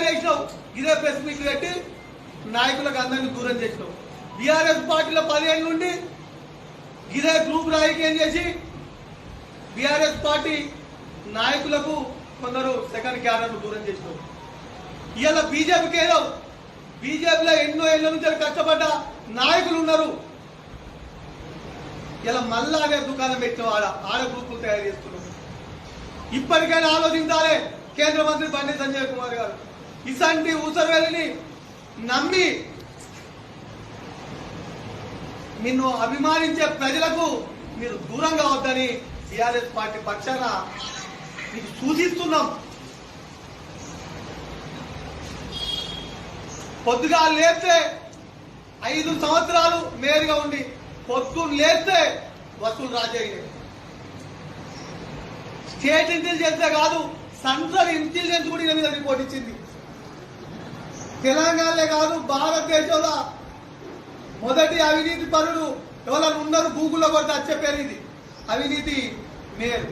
చేసినావు, ఇదే press meet పెట్టి నాయకులకు అందరినీ దూరం చేసినావు. బీఆర్ఎస్ పార్టీలో 10 ఏళ్ళ నుండి ఇదే గ్రూప్ రాజకీయం చేసి బీఆర్ఎస్ పార్టీ నాయకులకు కొందరు సెకండ్ క్యాడర్ను దూరం చేసినావు. ఇవాళ బీజేపీకి ఏదో బీజేపీలో ఎన్నో ఏళ్ళ నుంచి కష్టపడ్డ నాయకులు ఉన్నారు. ఇలా మళ్ళా అదే దుకాణం పెట్టిన ఆడ గ్రూపులు తయారు చేస్తున్నారు. ఇప్పటికైనా ఆలోచించాలి కేంద్ర మంత్రి బండి సంజయ్ కుమార్ గారు. ఇసంటి ఊసరవేలిని నమ్మి నిన్ను అభిమానించే ప్రజలకు మీరు దూరంగా వద్దని టీఆర్ఎస్ పార్టీ పక్షాన మీకు సూచిస్తున్నాం. పొద్దుగా లేస్తే 5 సంవత్సరాలు మేయర్గా ఉండి పొద్దున్న లేస్తే వసూలు రాజయ్య స్టేట్ ఇంటెలిజెన్స్ కాదు, సెంట్రల్ ఇంటెలిజెన్స్ కూడా మీద రిపోర్ట్ ఇచ్చింది. తెలంగాణలో కాదు, భారతదేశంలో మొదటి అవినీతి పరుడు ఎవరైనా ఉన్నారు గూగుల్లో కొడితే వచ్చే పేరు ఇది అవినీతి మేయర్.